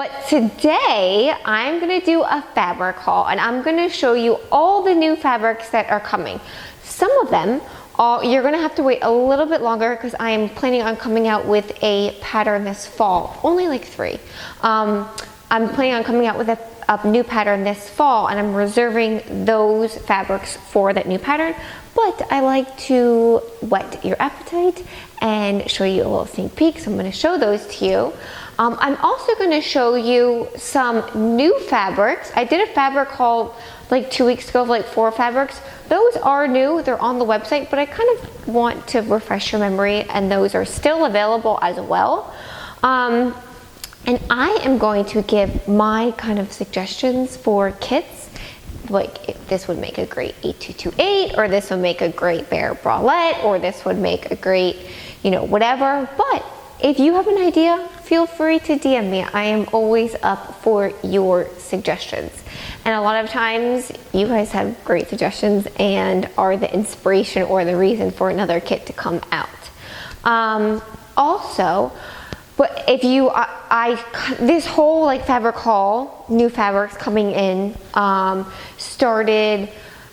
But today I'm gonna do a fabric haul, and I'm gonna show you all the new fabrics that are coming. Some of them you're gonna have to wait a little bit longer because I am planning on coming out with a pattern this fall, only like 3. I'm planning on coming out with a new pattern this fall, and I'm reserving those fabrics for that new pattern. But I like to whet your appetite and show you a little sneak peek, so I'm going to show those to you. I'm also going to show you some new fabrics. I did a fabric haul like 2 weeks ago of like 4 fabrics. Those are new, they're on the website, but I kind of want to refresh your memory, and those are still available as well. And I am going to give my kind of suggestions for kits. Like, this would make a great 8228, or this would make a great bare bralette, or this would make a great, you know, whatever. But if you have an idea, feel free to DM me. I am always up for your suggestions. And a lot of times you guys have great suggestions and are the inspiration or the reason for another kit to come out. Also, but if you, this whole like fabric haul, new fabrics coming in, started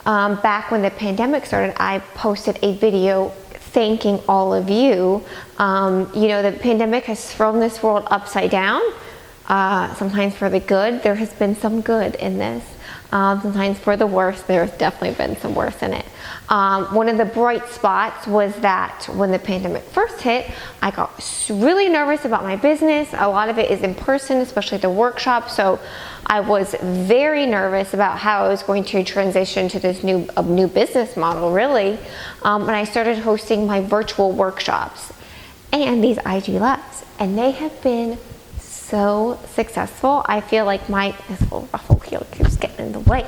back when the pandemic started. I posted a video thanking all of you. You know, the pandemic has thrown this world upside down, sometimes for the good. There has been some good in this. Sometimes for the worse. There's definitely been some worse in it. One of the bright spots was that when the pandemic first hit, I got really nervous about my business. A lot of it is in person, especially the workshop. So I was very nervous about how I was going to transition to this new business model, really. And I started hosting my virtual workshops and these IG Lives, and they have been so successful. I feel like this little ruffle heel keeps getting in the way.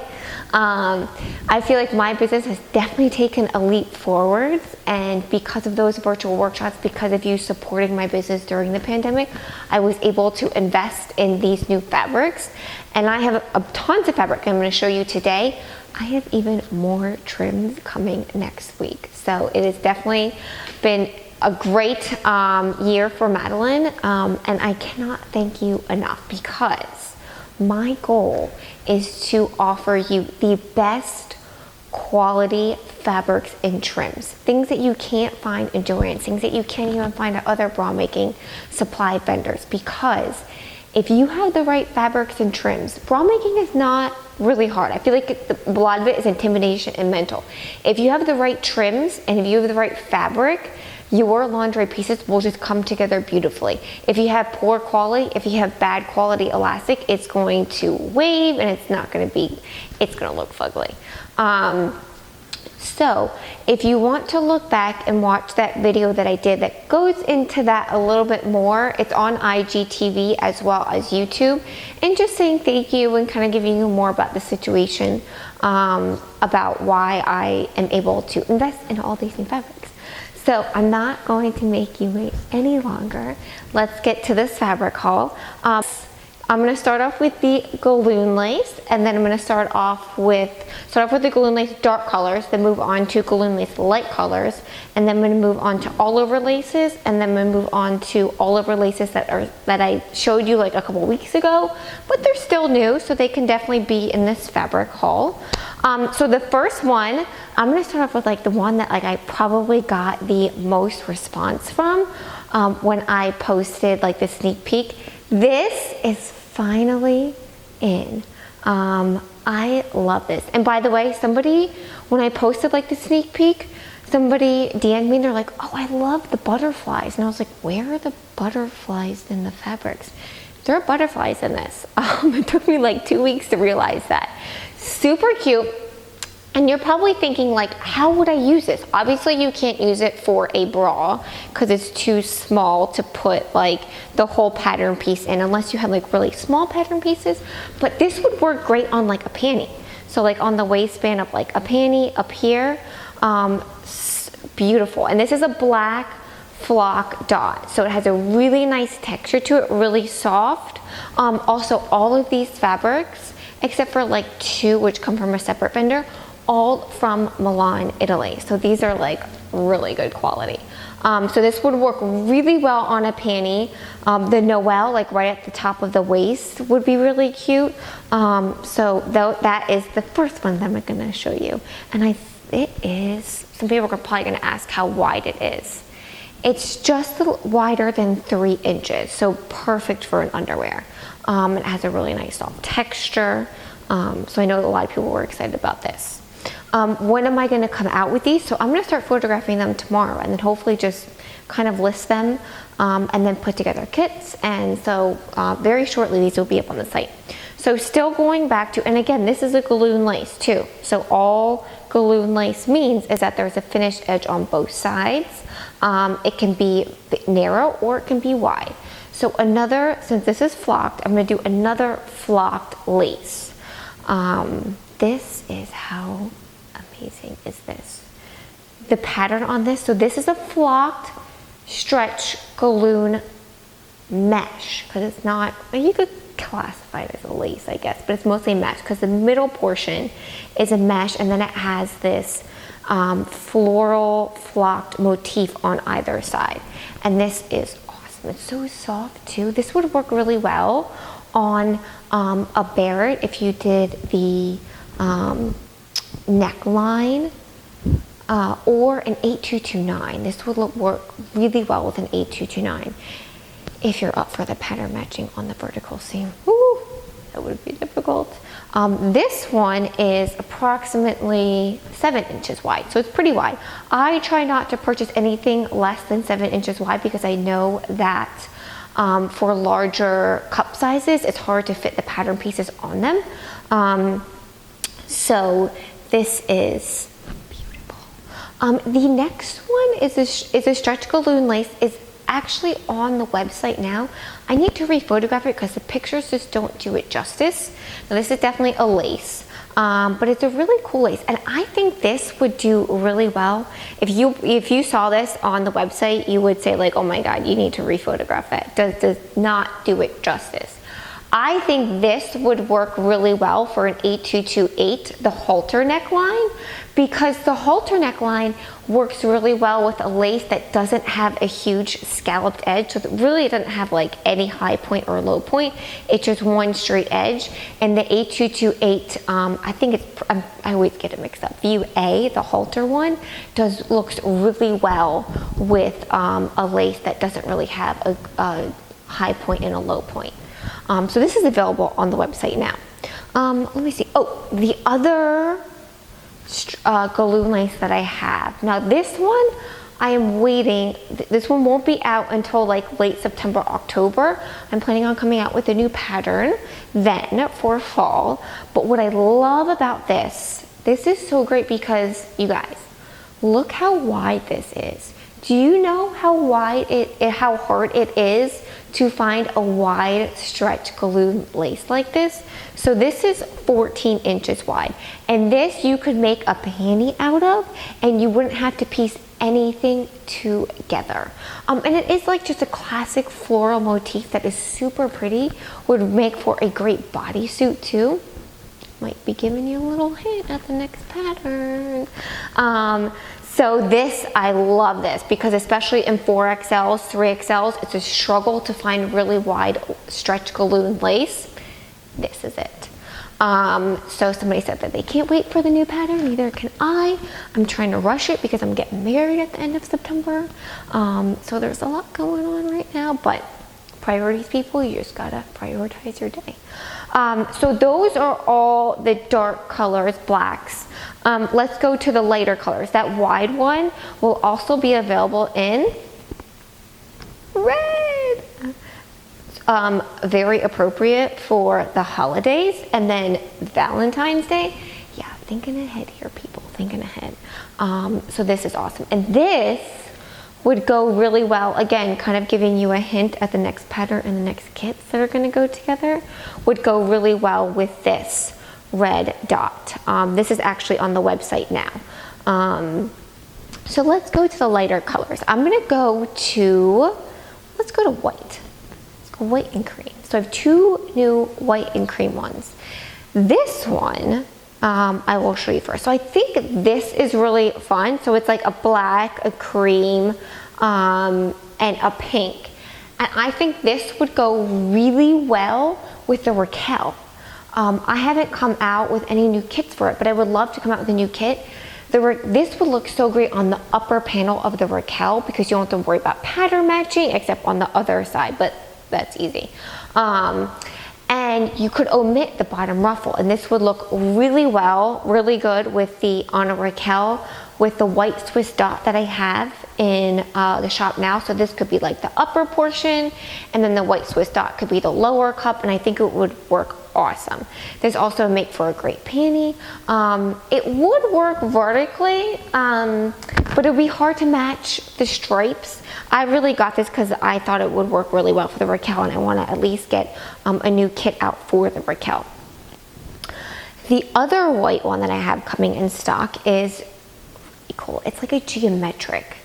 I feel like my business has definitely taken a leap forwards, and because of those virtual workshops, because of you supporting my business during the pandemic, I was able to invest in these new fabrics, and I have tons of fabric I'm going to show you today. I have even more trims coming next week, so it has definitely been a great year for Madalynne, and I cannot thank you enough, because my goal is to offer you the best quality fabrics and trims, things that you can't find in Joann's, things that you can't even find at other bra making supply vendors. Because if you have the right fabrics and trims, bra making is not really hard. I feel like a lot of it is intimidation and mental. If you have the right trims and if you have the right fabric, your lingerie pieces will just come together beautifully. If you have poor quality, if you have bad quality elastic, it's going to wave and it's going to look fugly. So if you want to look back and watch that video that I did that goes into that a little bit more, it's on IGTV as well as YouTube, and just saying thank you and kind of giving you more about the situation, about why I am able to invest in all these new fabrics. So I'm not going to make you wait any longer. Let's get to this fabric haul. I'm going to start off with the galloon lace, and then I'm going to start off with the galloon lace dark colors, then move on to galloon lace light colors, and then I'm going to move on to all over laces, and then I'm going to move on to all over laces that I showed you like a couple weeks ago, but they're still new, so they can definitely be in this fabric haul. So the first one, I'm going to start off with like the one that like I probably got the most response from when I posted like the sneak peek. This is finally in. I love this. And by the way, when I posted like the sneak peek, somebody DM'd me and they're like, oh, I love the butterflies. And I was like, where are the butterflies in the fabrics? There are butterflies in this. It took me like 2 weeks to realize that. Super cute. And you're probably thinking like, how would I use this? Obviously you can't use it for a bra because it's too small to put like the whole pattern piece in, unless you have like really small pattern pieces. But this would work great on like a panty. So like on the waistband of like a panty up here, beautiful. And this is a black flock dot, so it has a really nice texture to it, really soft. Also all of these fabrics, except for like 2 which come from a separate vendor, all from Milan, Italy. So these are like really good quality. So this would work really well on a panty. The Noel, like right at the top of the waist, would be really cute. So that is the first one that I'm gonna show you. And it is, some people are probably gonna ask how wide it is. It's just wider than 3 inches, so perfect for an underwear. It has a really nice soft texture. So I know a lot of people were excited about this. When am I gonna come out with these? So I'm gonna start photographing them tomorrow and then hopefully just kind of list them and then put together kits. And so very shortly these will be up on the site. So still going back to, and again, this is a galloon lace too. So all galloon lace means is that there's a finished edge on both sides. It can be narrow or it can be wide. So since this is flocked, I'm gonna do another flocked lace. This is, how amazing is this? The pattern on this, so this is a flocked stretch galloon mesh, because it's not, you could classify it as a lace, I guess, but it's mostly mesh because the middle portion is a mesh and then it has this floral flocked motif on either side. And this is awesome. It's so soft too. This would work really well on a Barrett if you did the neckline or an 8229. This would work really well with an 8229 if you're up for the pattern matching on the vertical seam. Woo, that would be difficult. This one is approximately 7 inches wide, so it's pretty wide. I try not to purchase anything less than 7 inches wide because I know that for larger cup sizes, it's hard to fit the pattern pieces on them. So this is beautiful. The next one is a stretch galloon lace. Is actually on the website now. I need to re-photograph it because the pictures just don't do it justice. Now this is definitely a lace, but it's a really cool lace, and I think this would do really well. If you saw this on the website, you would say like, oh my god, you need to re-photograph that. Does not do it justice. I think this would work really well for an 8228, the halter neckline, because the halter neckline works really well with a lace that doesn't have a huge scalloped edge. So it really doesn't have like any high point or low point. It's just one straight edge. And the 8228, I think it's, I always get it mixed up. View A, the halter one, looks really well with a lace that doesn't really have a high point and a low point. So this is available on the website now. Let me see. Oh, the other galloon lace that I have. Now this one, I am waiting. This one won't be out until like late September, October. I'm planning on coming out with a new pattern then for fall. But what I love about this is so great because you guys, look how wide this is. Do you know how how hard it is to find a wide stretch galloon lace like this? So this is 14 inches wide, and this you could make a panty out of, and you wouldn't have to piece anything together. And it is like just a classic floral motif that is super pretty, would make for a great bodysuit too. Might be giving you a little hint at the next pattern. So this, I love this because especially in 4XLs, 3XLs, it's a struggle to find really wide stretch galloon lace. This is it. So somebody said that they can't wait for the new pattern, neither can I. I'm trying to rush it because I'm getting married at the end of September. So there's a lot going on right now, but priorities, people, you just gotta prioritize your day. So those are all the dark colors, blacks. Let's go to the lighter colors. That wide one will also be available in red. Very appropriate for the holidays and then Valentine's Day. Yeah, thinking ahead here, people, thinking ahead. So this is awesome. And this would go really well, again, kind of giving you a hint at the next pattern and the next kits that are gonna go together, would go really well with this red dot. This is actually on the website now. So let's go to the lighter colors. I'm gonna go to, let's go to white. Let's go white and cream. So I have two new white and cream ones. This one, I will show you first. So I think this is really fun. So it's like a black, a cream, and a pink. And I think this would go really well with the Raquel. I haven't come out with any new kits for it, but I would love to come out with a new kit. This would look so great on the upper panel of the Raquel because you don't have to worry about pattern matching except on the other side, but that's easy. And you could omit the bottom ruffle, and this would look really well, really good with the on a Raquel with the white Swiss dot that I have in the shop now. So this could be like the upper portion, and then the white Swiss dot could be the lower cup, and I think it would work awesome. There's also a make for a great panty. It would work vertically, but it would be hard to match the stripes. I really got this because I thought it would work really well for the Raquel, and I want to at least get a new kit out for the Raquel. The other white one that I have coming in stock is really cool. It's like a geometric,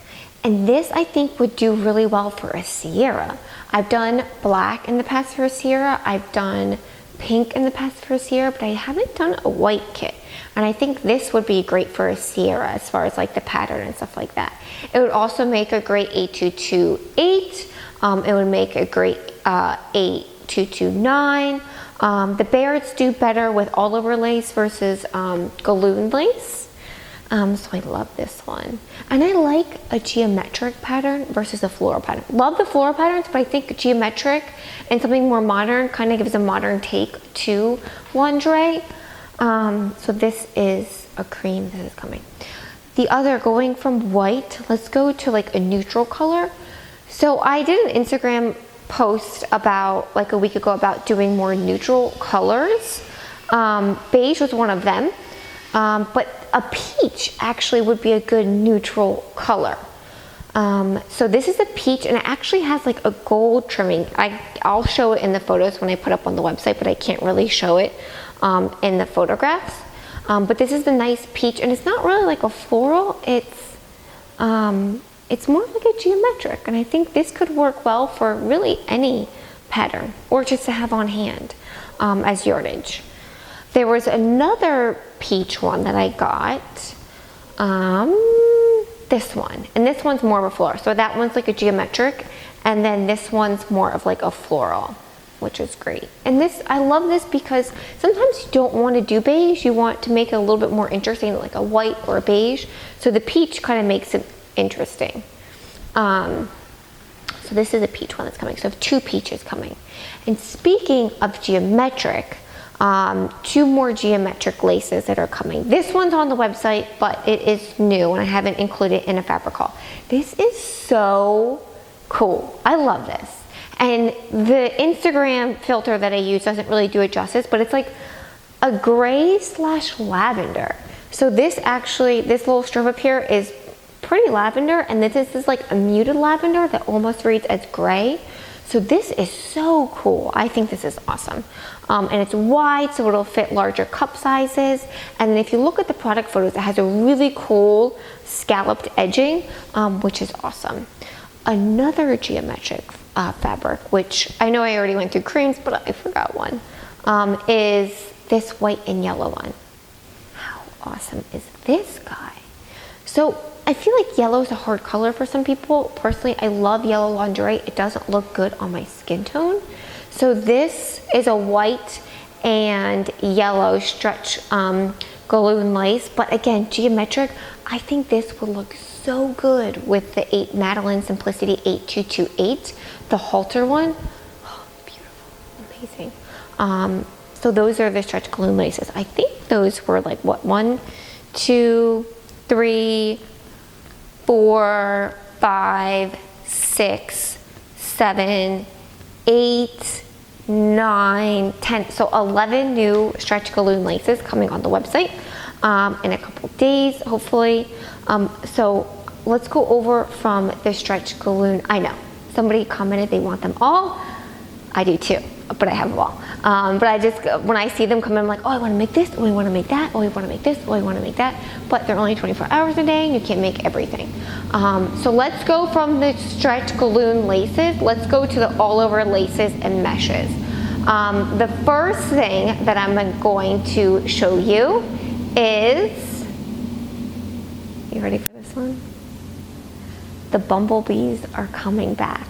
and this I think would do really well for a Sierra. I've done black in the past for a Sierra. I've done pink in the past for a Sierra, but I haven't done a white kit. And I think this would be great for a Sierra as far as like the pattern and stuff like that. It would also make a great 8228. It would make a great 8229. The Bairds do better with all over lace versus galloon lace. So I love this one. And I like a geometric pattern versus a floral pattern. Love the floral patterns, but I think geometric and something more modern kind of gives a modern take to lingerie. So this is a cream, this is coming. The other, going from white, let's go to like a neutral color. So I did an Instagram post about like a week ago about doing more neutral colors. Beige was one of them, but a peach actually would be a good neutral color. So this is a peach, and it actually has like a gold trimming. I'll show it in the photos when I put up on the website, but I can't really show it in the photographs. But this is the nice peach, and it's not really like a floral. It's more like a geometric, and I think this could work well for really any pattern, or just to have on hand as yardage. There was another peach one that I got, this one, and this one's more of a floral. So that one's like a geometric, and then this one's more of like a floral, which is great. And this, I love this because sometimes you don't want to do beige, you want to make it a little bit more interesting, like a white or a beige. So the peach kind of makes it interesting. So this is a peach one that's coming. So I have two peaches coming. And speaking of geometric, two more geometric laces that are coming. This one's on the website, but it is new and I haven't included it in a fabric haul. This is so cool. I love this. And the Instagram filter that I use doesn't really do it justice, but it's like a gray / lavender. So this actually, this little strip up here is pretty lavender, and this is like a muted lavender that almost reads as gray. So this is so cool. I think this is awesome. And it's wide, so it'll fit larger cup sizes. And then if you look at the product photos, it has a really cool scalloped edging, which is awesome. Another geometric fabric, which I know I already went through creams, but I forgot one, is this white and yellow one. How awesome is this guy? So I feel like yellow is a hard color for some people. Personally, I love yellow lingerie. It doesn't look good on my skin tone. So this is a white and yellow stretch galloon lace, but again, geometric. I think this would look so good with the Madalynne Simplicity 8228, the halter one. Oh, beautiful, amazing. So those are the stretch galloon laces. I think those were like what, 1, 2, 3, 4, 5, 6, 7, 8, 9, 10. So 11 new stretch galloon laces coming on the website in a couple days, hopefully. So let's go over from the stretch galloon. I know somebody commented they want them all. I do too, but I have them all. But I just, when I see them come in, I'm like, oh, I want to make this, oh, I want to make that, oh, I want to make this, oh, I want to make that. But they're only 24 hours a day, and you can't make everything. So let's go from the stretch galloon laces, let's go to the all over laces and meshes. The first thing that I'm going to show you is, you ready for this one? the bumblebees are coming back.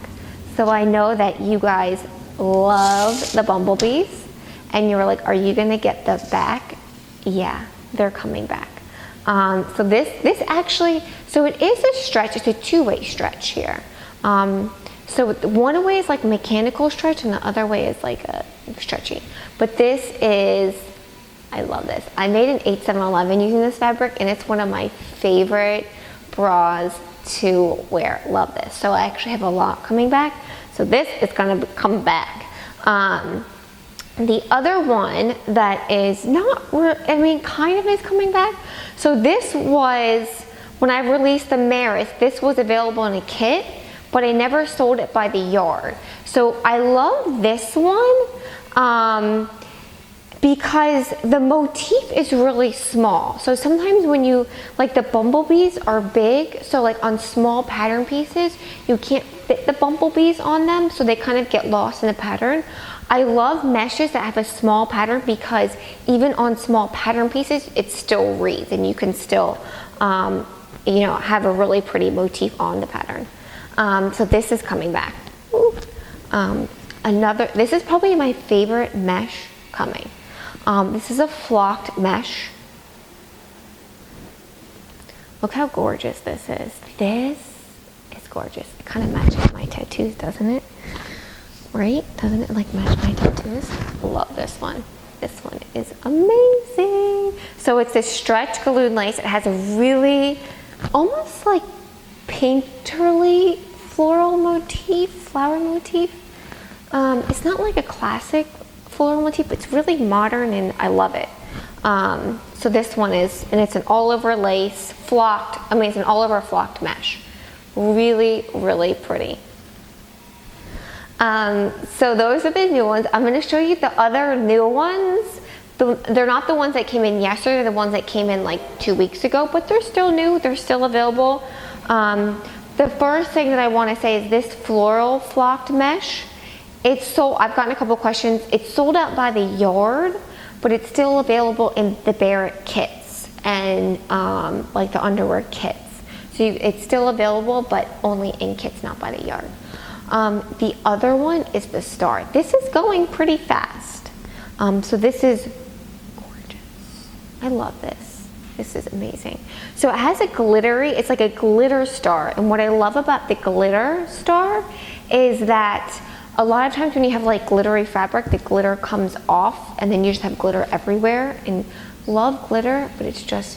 So I know that you guys love the bumblebees, and you were like, are you gonna get the back? Yeah, they're coming back. So this actually, so it is a stretch, it's a two-way stretch here. So one way is like mechanical stretch and the other way is like a stretchy. But this is, I love this. I made an 8/7/11 using this fabric, and it's one of my favorite bras to wear. Love this. So I actually have a lot coming back. So this is gonna come back. The other one that is not, I mean, kind of is coming back. So this was, when I released the Maris, this was available in a kit, but I never sold it by the yard. So I love this one because the motif is really small. So sometimes when you, like the bumblebees are big, so like on small pattern pieces, you can't fit the bumblebees on them, so they kind of get lost in the pattern. I love meshes that have a small pattern because even on small pattern pieces, it still reads and you can still, you know, have a really pretty motif on the pattern. So this is coming back. This is probably my favorite mesh coming. This is a flocked mesh. Look how gorgeous this is. This is gorgeous. It kind of matches my tattoos, doesn't it? Right? Doesn't it like match my tattoos? Love this one. This one is amazing. So it's this stretch galloon lace. It has a really almost like painterly floral motif, flower motif. It's not like a classic floral motif, but it's really modern and I love it. So this one is, and it's an all over lace, flocked, I mean it's an all over flocked mesh. Really, really pretty. So those are the new ones. I'm going to show you the other new ones. They're not the ones that came in yesterday, they're the ones that came in like 2 weeks ago, but they're still new, they're still available. The first thing that I want to say is this floral flocked mesh. It's sold, I've gotten a couple questions. It's sold out by the yard, but it's still available in the Barrett kits and like the underwear kits. So it's still available, but only in kits, not by the yard. The other one is the star. This is going pretty fast. So this is gorgeous. I love this. This is amazing. So it has a glittery, it's like a glitter star. And what I love about the glitter star is that a lot of times when you have like glittery fabric, the glitter comes off and then you just have glitter everywhere. And love glitter, but it's just